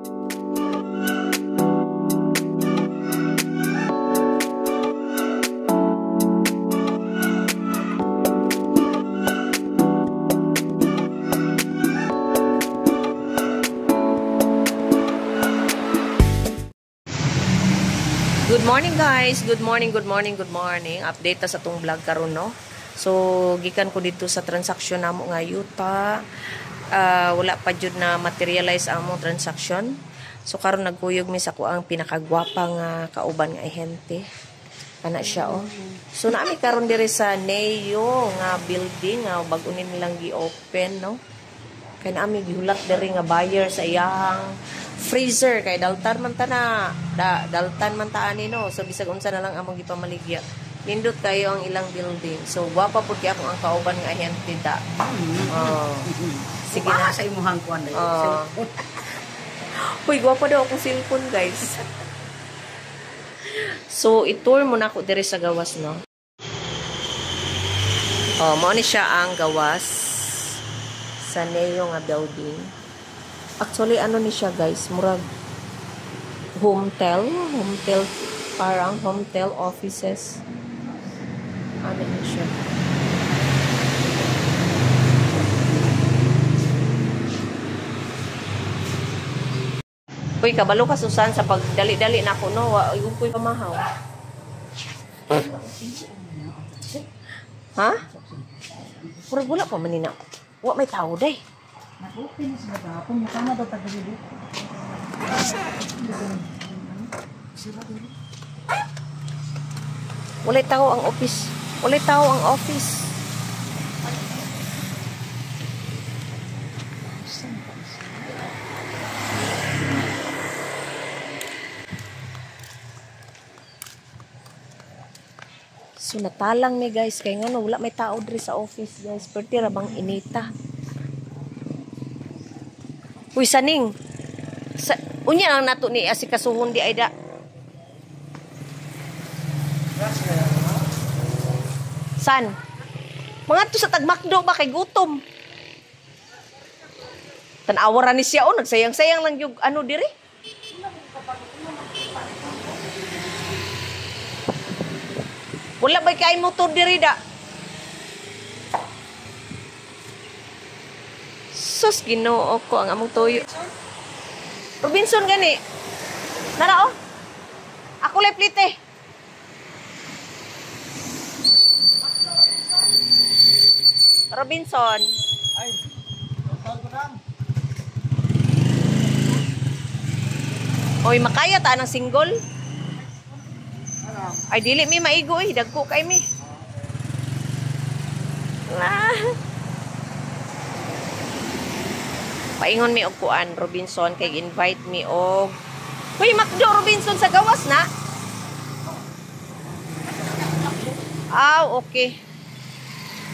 Good morning guys, good morning. Update ta sa tong vlog karon no. So gikan ko dito sa transaksyon namo nga yuta. Wala pa jud na materialize ang among transaction. So karon nagkuyog mi sa ko ang pinakagwapang kauban nga ahente. Kana siya oh. So naami karon diri sa Neo nga building nga bag-o nilang gi-open no. Kay naami gihulat diri nga buyer sa iyang freezer kay daltan man ta na daltan man ta ani no, so bisag unsa na lang among gipamaligya nindot kayo ang ilang building. So gwapa pud kay ako ang kauban nga ahente ta. Sige na sa imuhang kuan dai. Uy, gwapa daw akong cellphone guys. So itour mo na ako diri sa gawas no. Mao ni siya ang gawas sa Neo nga building. Actually, ano ni siya guys, murag hometel, parang hometel offices. Ano ni siya? Uy, kabalo ka Susan sa pagdali-dali na ako, no? Huwag ko'y pamahaw. Ha? Murag wala pa manina. Wa may tao day. Nag-open na sila gapon, mukha na daw taga-dili. Walay tao ang office. Walay tao ang office. So natalang mi guys kay ngano wala may tao diri sa office guys. Perti ra bang inita. Uy, saning. Unya lang nato ni asikasuhon di ayda. San? Mga to sa tagmakdo ba kay gutom? Tan-awara ni siya o, nagsayang-sayang lang yung ano diri. Wala ba kay motor diri da? Sus, Ginoo ko ang among toyo. Robinson gani. Nara oh. Ako lay plite. Robinson. Ay. Oy, makaya ta ng single. Ay dili mi maigo eh, dagko kay mi. Paingon mi og kuan Robinson kay invite mi og Uy, Macdo Robinson sa gawas na. Okay.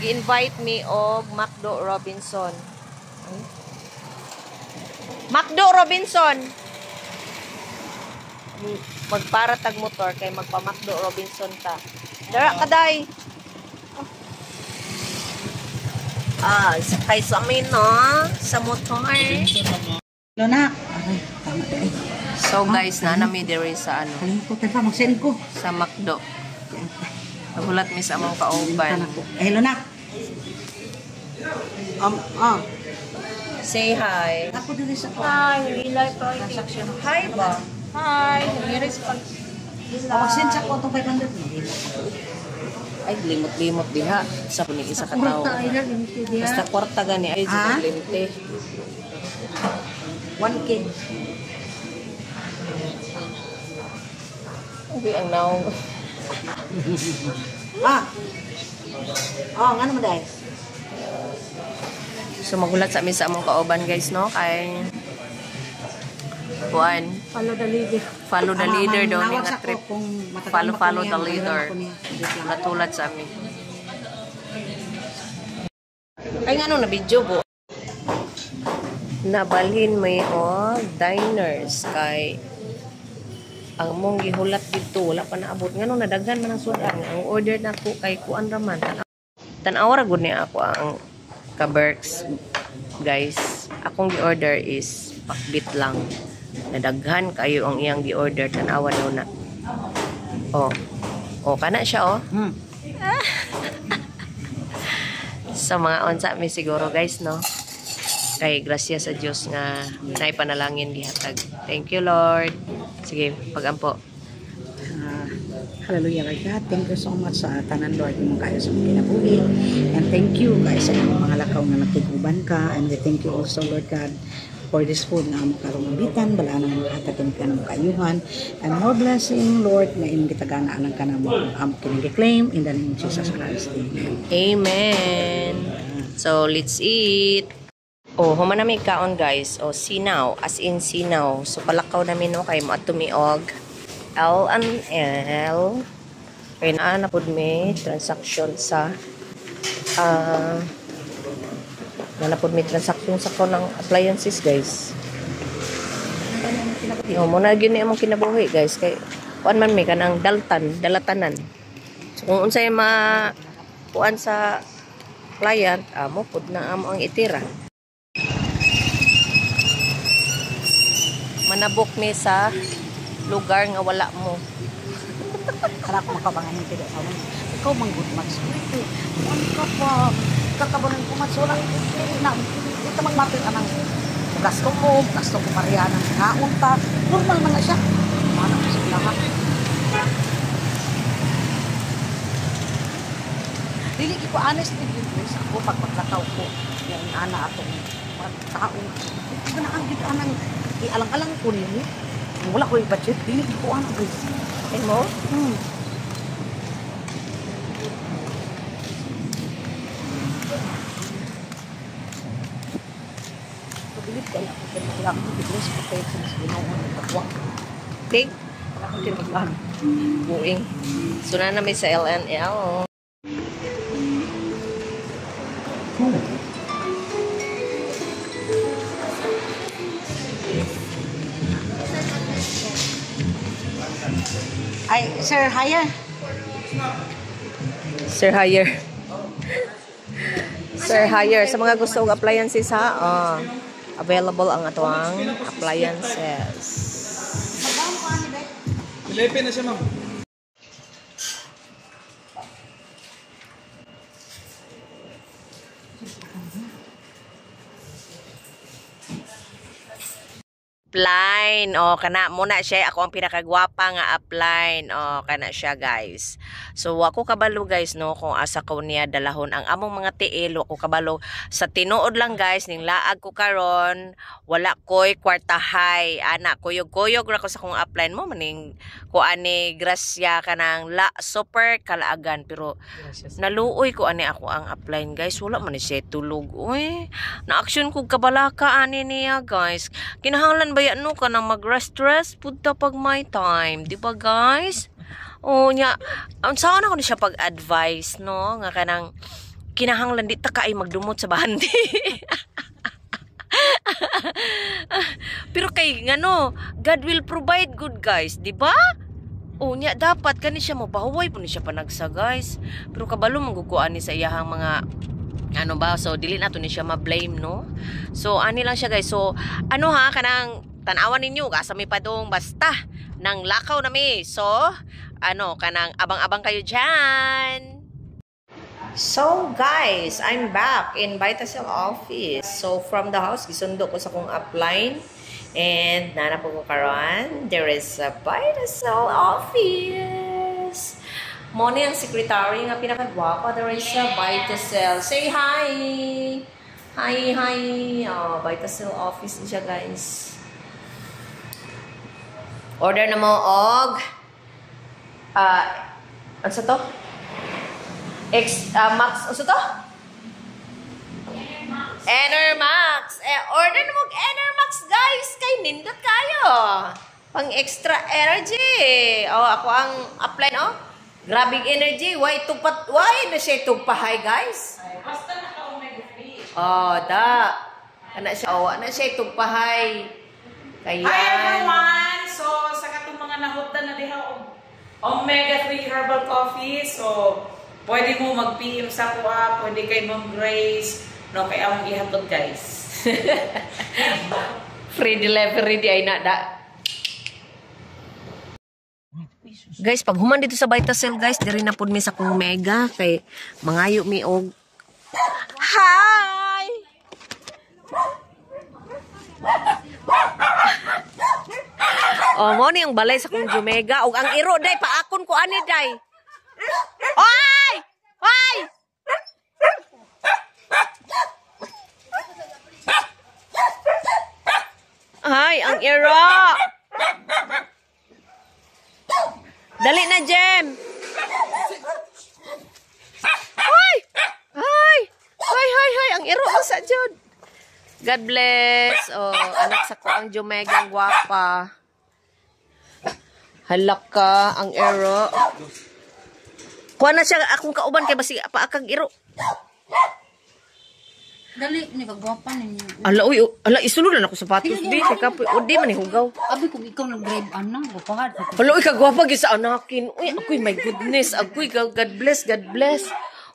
I-invite mi og Macdo Robinson. Macdo Robinson. Magpara tag motor kay magpa-Macdo Robinson ta. Dara kaday. Sakay sa amin, no? Sa motor. Lonak. Ay, tama dai. So, guys, nami diri sa ano? Kalimutan pa, mag-send ko. Sa Macdo. Nagulat mi sa among kauban. Eh, Lonak. Say hi. Ako dili sa ko. Hi, Lilay Transaction. Hi ba? Hi. Here is pag... Mag-send sa ko itong 500. Ay, limot-limot diha. Sa kuning isa ka tao. Basta kwarta gani. Ay, linte. 1K. Ubi ang naong. Nga naman dahil. So, magulat sa amin sa among kauban, guys, no? Kay... Kuan. Follow the leader. Follow the leader daw ni nga trip. Follow the leader. Natulad sa amin. Ay nga na video po. Nabalhin may diners kay ang mong gihulat dito wala pa naabot ngano nadaghan man ang sudan ang order nako kay kuan raman tan-aw ra gud ni ako ang ka-Berks guys akong gi-order is pakbit lang Nadaghan kayo ang iyang gi-order. Tanawan daw na. Oh. Oh, kana siya, oh. Sa mga onsa mi siguro, guys, no? Kay grasya sa Diyos nga naipanalangin gihatag. Thank you, Lord. Sige, pagampo. Hallelujah, Lord God. Thank you so much sa tanan, Lord, yung kayo sa mga kinabuhi. And thank you, guys, sa mga lakaw na nagtiguban ka. And we thank you also, Lord God, for this food na among bitan, bala na makatagin ka ng kayuhan. And more blessing, Lord, na imong gitaganaan ka na mo kinag-claim in the name of Jesus Christ. Amen. Amen. So, let's eat. Oh, human na may kaon, guys. Oh, sinaw. As in sinaw. So, palakaw namin, no? Kaya mo at tumiog. L&L. Kaya na po may transaction sa nanapod may transaction sa ko ng appliances, guys. Oh, muna yun yung kinabuhi, guys. Kaya, kuan man may kanang dalatanan. So, kung unsay kuan sa client, mo pud na amo ang itira. Manabok mi sa lugar nga wala mo. Kala ko makabangahin tilo. Ikaw manggod magsulti. Ano ka pa? Kakabanan ko matsula. Ito magmapil ka ng gasto ko parihan ng kaunta. Normal man na siya. Ano ko siya lahat. Dili ko honest with you, guys. Ako pagpaglakaw ko. Yung ana atong taong. Ito na ang gito anang ialang-alang ko niyo. Wala ko yung budget. Dili ko ano, guys. Ayun mo? Pabilit ka lang. Kailangan ko biglas ko kayo sa ginawa ng kapwa. Big? Kailangan ko tinaglan. Buing. So, na namin sa L&L. Ay, sir, hire. Sir Hire. Sir Hire. Sa mga gusto ng appliances, ha? Available ang atuang appliances. Pilipin na siya, ma'am. Upline. O, kana muna siya. Ako ang pinakagwapa nga upline. O, kana siya, guys. So, ako kabalo, guys, no, kung asa ko niya dalahon ang among mga tiil. Ako kabalo. Sa tinuod lang, guys, ning laag ko karon wala ko'y kwartahay. Ana, kuyog-kuyog ra ko sa kong upline mo. Maning, ko ani, grasya ka ng super kalaagan. Pero, naluoy ko ani ako ang upline, guys. Wala man siya tulog. Uy, na-action ko kabalaka ani niya, guys. Kinahanglan ba no ka na mag-rest punta pag my time, di ba, guys? O nya, saan ako ni siya pag-advise, no? Nga kanang kinahanglan di ta kaay magdumot sa bandi. Pero kay ngano, God will provide good, guys, di ba? O nya, dapat kani siya mabahuway po ni siya panagsa, guys. Pero kabalo manggukuan ni sa iyahang mga ano ba, so dili nato ni siya ma-blame, no? So ani lang siya, guys. So ano ha, kanang tanawan ninyo asa may padong basta nang lakaw na mi. So ano, kanang abang-abang kayo dyan. So guys, I'm back in Vitacell office. So from the house gisundo ko sa kong upline and nana po ko karon there is a Vitacell office. Mo ni ang secretary nga pinakagwapa, there is a Vitacell. Say hi. Hi. Oh, Vitacell office siya, guys. Order na mo og ano sa to? Max, ano sa to? Enermax. Order na mo og Enermax, guys. Kay nindot kayo. Pang extra energy. Oh, ako ang upline, oh. Grabing energy. Why na siya tugpahay, guys? Basta naka-omega-3. Oh, ana siya tugpahay. Kaya Hi everyone! So, sa katong mga nahutdan na diha Omega 3 Herbal Coffee. So, pwede mo mag-PM sa kuha, pwede kay Ma'am Grace, no, kay among ihatod, guys. Free delivery di ay nada. Guys, pag human dito sa Vitasil, guys, diri na pud mi sa kong mega kay mangayo mi og hi. Oh, mo ni ang balay sa kong Jumega og ang iro day paakon ko ani day. Oy! Oy! Ay, ang iro. Dali na, Jem. Ay! Ay! Hay, hay, hay. Ang iro mo sa Jud. God bless. Oh, anak sa ko ang Jumega, gwapa. Halak ka, ang iro. Kuha na siya akong kauban kay basi paakag iro. Dali, ni kagwapa ninyo. Ala, uy, ala, isulod na ako sapatos, di. Kay kapoy, o di man hugaw. Abi kung ikaw nag-grade ana, gupahad. Hala, uy, kagwapa sa anakin. Uy, ako'y my goodness. Ako'y God bless, God bless.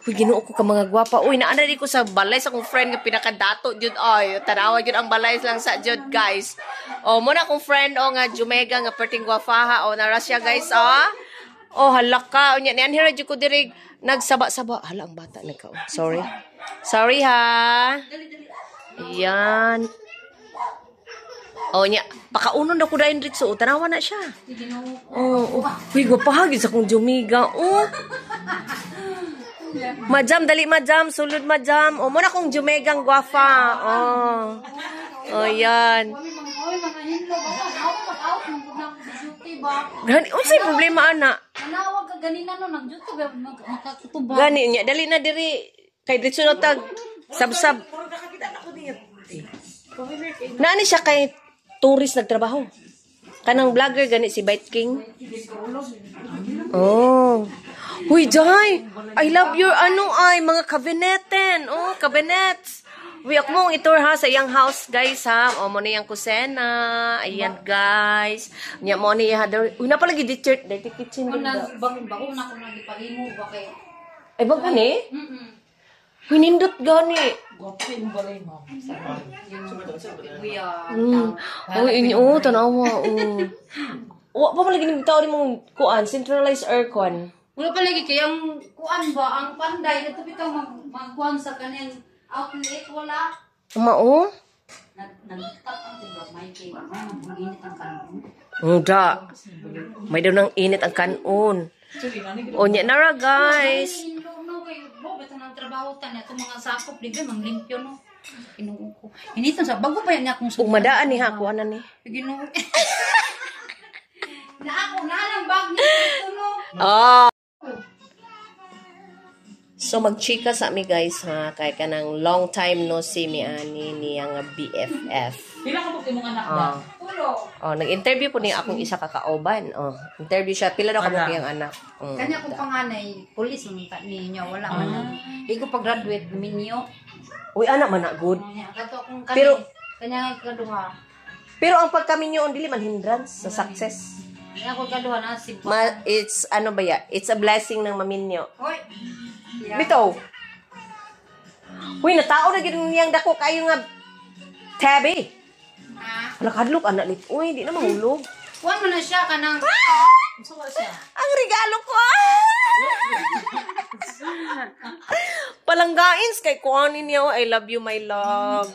Uy, ginuo ko ka mga gwapa. Uy, naana di ko sa balay sa akong friend nga pinakadato, Jud. Ay, tanawa Jud ang balay lang sa Jud, guys. O, muna akong friend, o nga, Jumega, nga perting gwafaha. O, nara siya, guys, o, halak ka. O, niyan, hira, Jud ko dirig, nagsaba-saba. Hala, ang bata na ka. Sorry. Sorry, ha. Ayan. O, niya, pakaunon ako dahil ritso. O, tanawa na siya. O, uy, gwapahagin sa kong Jumega. O, Majam, dali majam, sulod majam. O, muna kong Jumegang gwafa. O, yan. Gani, unsay problema, ana? Nanawag ka ganina no, nag-YouTube, makakutubang. Gani niya, dali na diri. Kay dito na tag, sab-sab. Naani siya kay tourist nagtrabaho. Kanang vlogger, gani si Bite King. Oh. Huy, Jai! I love your mga kabineten. Oh, kabinets. Uy, ako mong itur ha sa iyang house, guys, ha. O, mo na iyang kusena. Ayan, guys. Niya mo na iya. Uy, na palagi di church. Dahil kitchen din ba? Bago na ako nagipalimo, bakit? Ay, ba gani? Uy, nindot gani. Uy, inyo, tanawa. Wa pa palagi ng tao rin mong kuan, centralized aircon. Wala pa lagi kayang kuan ba ang panday na bitaw magkuan sa kanang outlet wala. Mao? Nagtap ang tiba may kay mag-init ang kanon. Muda. May daw nang init ang kanon. O nya nara guys. No kay bo beto nang trabaho tan ato mga sakop di ba manglimpyo no. Inuo ko. Initon sa bago pa yan akong Ug madaan ni ha kuanan ni. Ginoo. Na ako na lang bag ni ito no. Oh. So magchika sa mi guys ha kay kanang long time no see mi ani niyang BFF. Pila ka mo mga anak ba? Tulo. Oh, nag-interview po niya akong isa ka kauban. Oh, interview siya pila daw ka mo kiyang anak. Kanya kong panganay, police man ta niya wala man. Igo pag-graduate minyo. Uy, anak man na good. Kato akong Pero- kanya kaduha. Pero ang pagkaminyo dili man hindrance sa success. Kanya ko kaduha na si It's ano ba ya? It's a blessing ng maminyo. Hoy. Bitaw. Uy, natao na gid niyang dako kayo nga tabi. Wala kadlok anak lit. Uy, di na mahulog. Kuan mo na siya kanang Ang regalo ko. Palanggains kay kuanin niya. I love you, my love.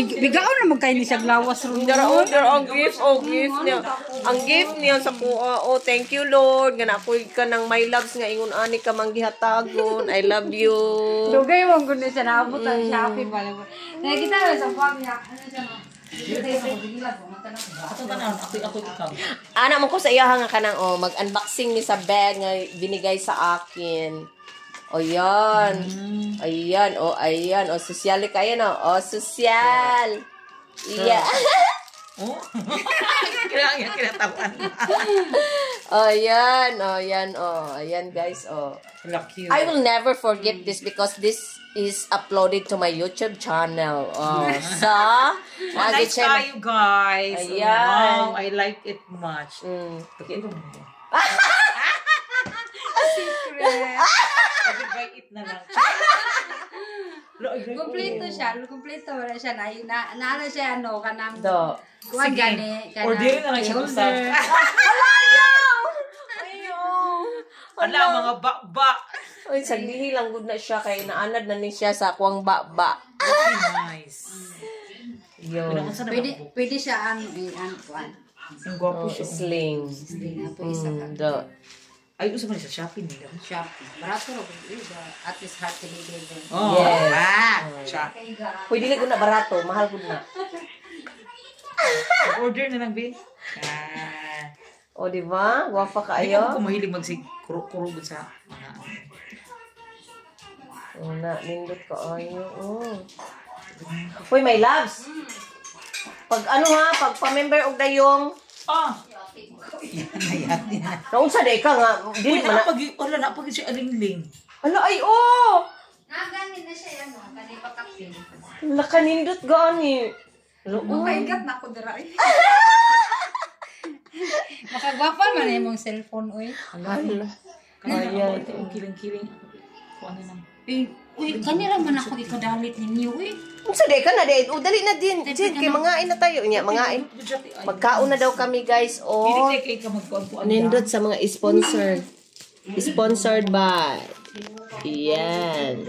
bigaon na magkay ni siya glawas ron. There ang gift. Oh, gift niya. Ang gift niya sa kuha. Oh, thank you, Lord. Nga napoy ka ng my loves nga ingon ani ka manggihatagon. I love you. Dugay mo gud siya naabot ang Shopee pala. Nakita sa pamilya ano siya no. Ako ikaw. Ana man ko sa iya nga kanang mag-unboxing ni sa bag nga binigay sa akin. O yan. Ayan. O ayan. O sosyal kayo no. O sosyal. Yeah. Oh? Kailangan kinatawan. Ayan. O yan. O ayan guys. O. Lucky. I will never forget this because this is uploaded to my YouTube channel. Oh, so, Nice tayo, guys. Ayan. Wow, I like it much. Okay, Secret. Ay, it na lang. Kompleto siya. Kompleto wala siya. Naano siya, ano, kanang... Do. Kuwan Sige. gani. Orderin na lang siya keyholder. Ala, mga ba. Ay, saglihi lang gud na siya kay naanad na ni siya sa kuwang ba. Nice. Yun. Pwede siya ang kuwan. Ang gwapo siya. Sling. Hindi na po isa ka. Do. Ay, gusto mo na sa shopping nila. Shopping. Barato ro at least heart delivery. Oh, Yes. Siya. Pwede na gud na barato, mahal gud na. Order na lang, Be. O, di ba? Gwapa Hindi kaayo. ko mahilig magsig-kurog sa mga... Una, nindot kaayo. Uy, my loves. Pag ano ha, pag pa-member og dayong naunsa day ka nga, dili man. Wala na pag siya alingling. Ala ay oh. Naganin na siya ano, kanay pakapin. Lakanindot gani. Makaingat na ko dira. Makagwapa man imong cellphone oy. Ala. Kaya ang kiling-kiling. Kung ano lang. Uy, kanira man ako ikadalit ninyo eh. Unsa day ka na day? O dali na din. Jid kay mangain na tayo nya, mangain. Magkaon na daw kami guys. Oh. Hindi kay ka magkuan-kuan. Nindot sa mga sponsored. Sponsored by. Yan.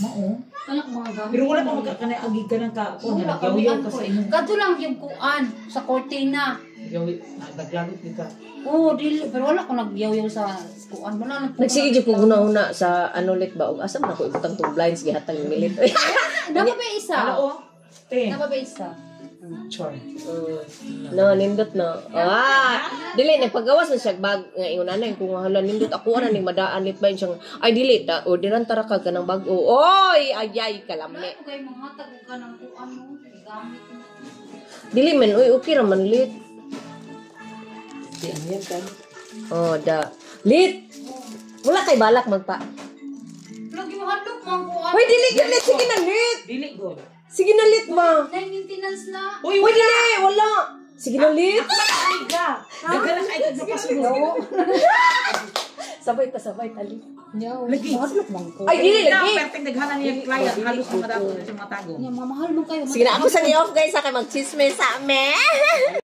Mao. Kaya mga gamit. Pero wala pa magkakanay agig ka ng kaon. Nagyaw-yaw ka sa inyo. Kadto lang yung kuan sa cortina. Naglagot ka. Oo, dili. Pero wala ko nagyaw-yaw sa kuan. Wala lang. Nagsige jud ko guna-una sa ano let ba og asam na ko ibutang tong blinds gihatag ng milit. Napa ba isa? Ano? Napa ba isa? Chor. No, nindot no. Dili nagpagawas na siya bag nga ingon anay kung hala nindot ako ana ning madaan lit ba siyang ay dili ta orderan tara ka kanang bag-o. Oy, ayay kalami. Ako kay mga hatag ka ng kuan mo. Gamit mo. Dili man oy okay ra man lit. Di ano yan kan? Oh, da. Lit. Wala kay balak magpa. Lagi mo hadlok man kuan. Hoy dili ka lit sige na lit. Dili go. Sige na lit ba. Nay maintenance na. Hoy dili wala. Sige na lit. Dagala ka ay napasulo. Sabay tali. Lagi. Hadlok man ko. Ay dili Na, lagi. perting naghanan niya yung client. Halos mga dato na siya matago. Nya mamahal mo kayo. Sige na, ako sa off guys, sa mag-chismis sa amin.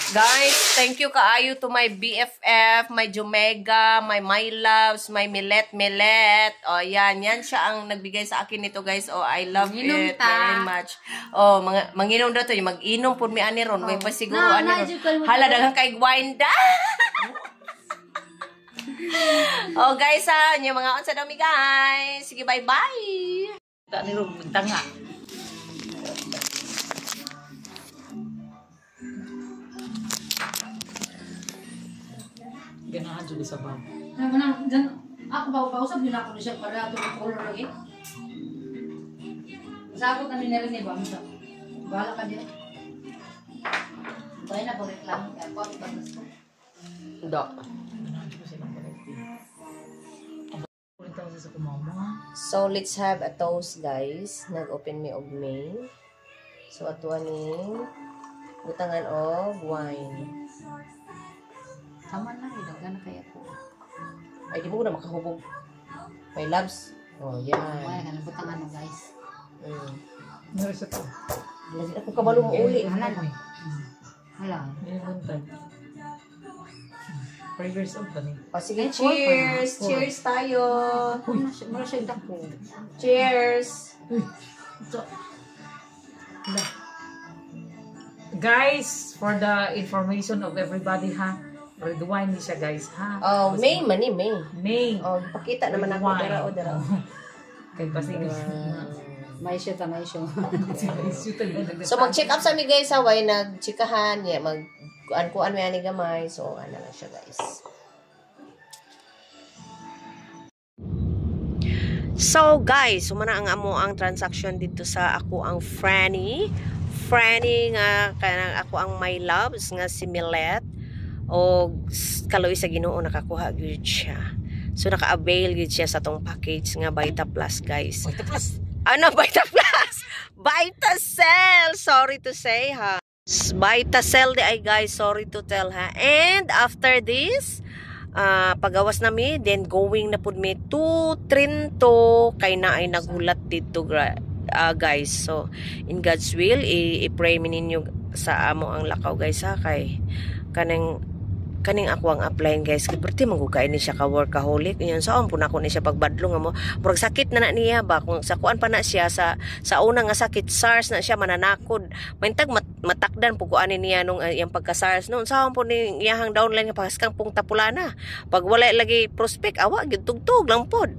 Guys, thank you kaayo to my BFF, my Jomega, my loves, my Milet. O, yan siya ang nagbigay sa akin nito guys. Oh, I love it very much. Oh, manginom daw to, mag-inom po mi ani ron. May pasiguro ani ron. Hala, daghang kay wine da. Oh, guys yung mga onsa daw mi guys. Sige, bye-bye. Tak ni ron, tanga. Ganahan juga sa bag. Ako pausap din ako siya para ito ang color lagi. Masabot na rin ni Bamsa. Bala ka din. Bahay na po reklamo kaya po ang gusto. Do. Ganahan juga silang connecting. Ang ulit ako sa kumama. So, let's have a toast, guys. Nag-open me og May. So, ato aning butangan og wine. Tama na rin. Gana kaya po. Ay, di mo na makahubog. My loves. Oh, yan. Kaya ka nabutangan mo guys. Meron sa to. Lagi ako kabalo mo uli. Hala. Hala. Hindi yung buntag. Burgers of ba ni? O, sige, Ay, cheers. four. Cheers tayo. Mara siya dako. Cheers. Ito. Guys, for the information of everybody ha, red wine ni siya guys ha. Oh, May man ni May. May. Oh, pakita naman ako. Wine. Dara o dara. Kay pasig. May siya ta, may siya. So, mag-check up sa mi guys ha. Way nag-chikahan. Yeah, kuan may ani gamay. So, ano lang siya guys. So guys, sumana ang amo ang transaction dito sa ako ang Franny nga kanang ako ang my loves nga si Milet o kaloy sa Ginoo nakakuha gyud siya. So naka-avail gyud siya sa tong package nga Vita Plus guys. Vita Plus. Ano Vita Plus? Vita Cell. Sorry to say ha. Vita Cell di ay guys, sorry to tell ha. And after this, pagawas na mi, then going na pud mi to Trinto kay na ay naghulat dito guys. So in God's will, i-pray mi ninyo sa amo ang lakaw guys ha, kay kaning ako ang applyin guys, kasi magugay ni siya ka workaholic yun, saan po na ako ni siya pagbadlo nga mo, murag sakit na niya ba, kung sa kuan pa na siya sa una nga sakit, SARS na siya, mananakod maintag matakdan po kuan niya nung yung pagka SARS noon, saan po ni iyahang downline nga paskang pong tapulana, pag wala lagi prospect, awa gyud tugtog lang pod.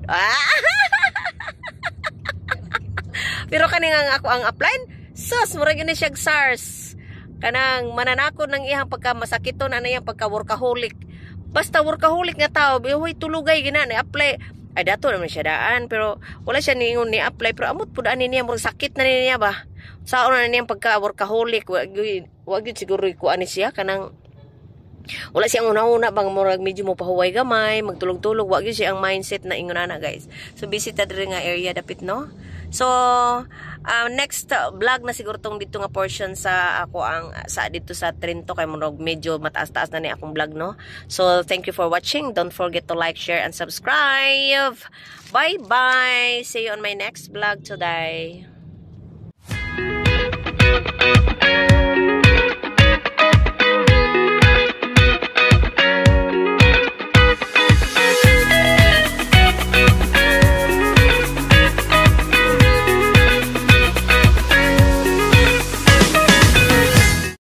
Pero kaning ako ang applyin, sus murag ni siya SARS, kanang mananakod ng iyang pagka masakiton na iyang pagka workaholic. Basta workaholic nga tao, bihoy tulugay gina ni apply. Ay dato naman siya daan, pero wala siya ningon ni apply, pero amot pud ani niya murag sakit na niya ba. Saon na niyang pagka workaholic, wag gyud siguro ko ani siya kanang wala siyang una-una bang murag medyo mo pahuway gamay, magtulog-tulog, wag gyud siya ang mindset na ingonana guys. So visit ta diri nga area dapit no. So next vlog na siguro tong dito nga portion sa ako ang sa dito sa Trinto kay murag medyo mataas-taas na ni akong vlog no. So thank you for watching. Don't forget to like, share and subscribe. Bye-bye. See you on my next vlog today.